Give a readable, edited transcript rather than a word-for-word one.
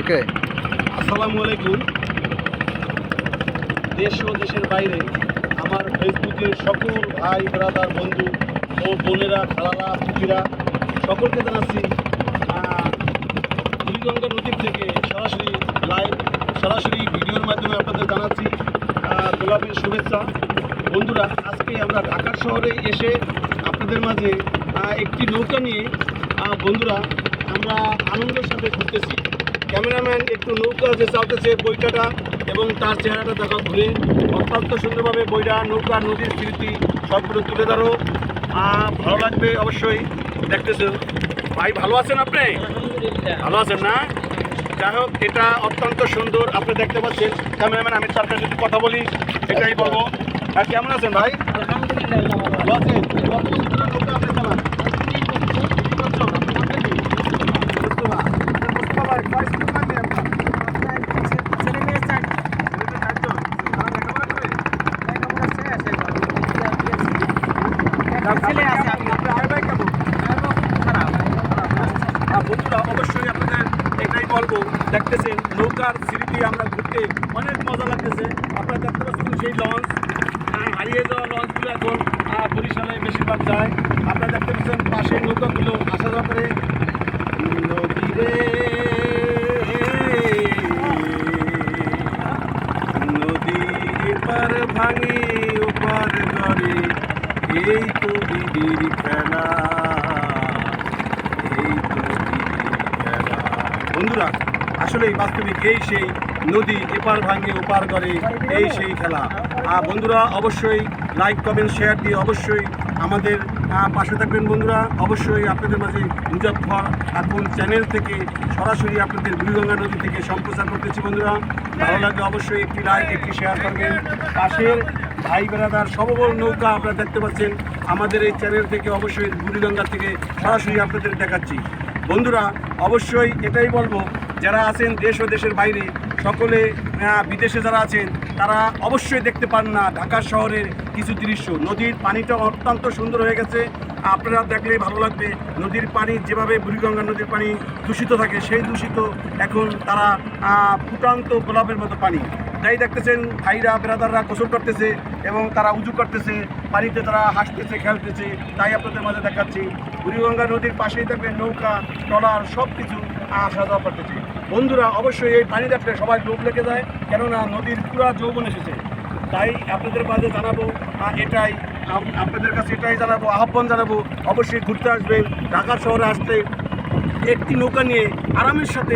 ওকে। আসসালামু আলাইকুম। দেশ ও দেশের বাইরে আমার ফেসবুকের সকল ভাই ব্রাদার বন্ধু ও বোনেরা, খালারা, পুকিরা সকলকে জানাচ্ছি বুড়িগঙ্গা নদীর থেকে সরাসরি লাইভ, সরাসরি ভিডিওর মাধ্যমে আপনাদের জানাচ্ছি গোলাপের শুভেচ্ছা। বন্ধুরা, আজকে আমরা ঢাকা শহরে এসে আপনাদের মাঝে একটি নৌকা নিয়ে বন্ধুরা আমরা আনন্দের সাথে ঘুরতেছি। ক্যামেরাম্যান একটু নৌকা যে চালতেছে বইটাটা এবং তার চেহারাটা দেখা ঘুরে অত্যন্ত সুন্দরভাবে বইটা, নৌকা, নদীর স্মৃতি সবগুলো তুলে ধরো। ভালো লাগবে অবশ্যই। দেখতেছেন ভাই, ভালো আছেন আপনি? ভালো আছেন না? যাই হোক, এটা অত্যন্ত সুন্দর আপনি দেখতে পাচ্ছেন। ক্যামেরাম্যান, আমি তার কাছে কথা বলি, এটাই বলবো। কেমন আছেন ভাই? ভালো আছেন? নৌকা আপনি চালান বন্ধুরা, অবশ্যই আপনাদের এটাই বলবো। দেখতেছেন নৌকার স্মৃতি, আমরা ঘুরতে অনেক মজা লাগতেছে। আপনারা দেখতে পাচ্ছেন সেই লঞ্চ, হারিয়ে যাওয়া লঞ্চগুলো এখন বরিশালে বেশিরভাগ যায়। আপনারা দেখতে পাচ্ছেন পাশের নৌকাগুলো আসা যাওয়া করে। নদীরে নদীর পার ভাঙে ওপার করে, এই তো দিদির খেলা, বন্ধুরা আসলে বাস্তবিক এই সেই নদী এপার ভাঙে ওপার করে, এই সেই খেলা। বন্ধুরা অবশ্যই লাইক, কমেন্ট, শেয়ার দিয়ে অবশ্যই আমাদের পাশে থাকবেন। বন্ধুরা অবশ্যই আপনাদের মাঝে মুজাফফর এখন চ্যানেল থেকে সরাসরি আপনাদের বুড়িগঙ্গা নদী থেকে সম্প্রচার করতেছি। বন্ধুরা ভালো লাগলে অবশ্যই একটি লাইক, একটি শেয়ার করবেন। পাশের ভাই বেড়াদার সবল নৌকা আপনারা দেখতে পাচ্ছেন আমাদের এই চ্যানেল থেকে, অবশ্যই বুড়িগঙ্গা থেকে সরাসরি আপনাদের দেখাচ্ছি। বন্ধুরা অবশ্যই এটাই বলবো, যারা আছেন দেশ ও দেশের বাইরে, সকলে বিদেশে যারা আছেন তারা অবশ্যই দেখতে পান না ঢাকা শহরের কিছু দৃশ্য। নদীর পানিটা অত্যন্ত সুন্দর হয়ে গেছে, আপনারা দেখলেই ভালো লাগবে। নদীর পানি যেভাবে বুড়িগঙ্গা নদীর পানি দূষিত থাকে, সেই দূষিত এখন তারা ফুটান্ত গোলাপের মতো পানি। তাই দেখতেছেন ভাইরা ব্রাদাররা গোসল করতেছে এবং তারা উজু করতেছে, পানিতে তারা হাসতেছে, খেলতেছে। তাই আপনাদের মাঝে দেখাচ্ছি। বুড়িগঙ্গা নদীর পাশেই থাকবে নৌকা, ট্রলার, সব কিছু আসা যাওয়া করতেছে। বন্ধুরা অবশ্যই এই পানি দেখলে সবাই লোভ লেগে যায়, কেননা নদীর পুরা যৌবন এসেছে। তাই আপনাদের মাঝে জানাবো, এটাই আপনাদের কাছে এটাই জানাবো, আহ্বান জানাবো, অবশ্যই ঘুরতে আসবেন। ঢাকা শহরে আসতে একটি নৌকা নিয়ে আরামের সাথে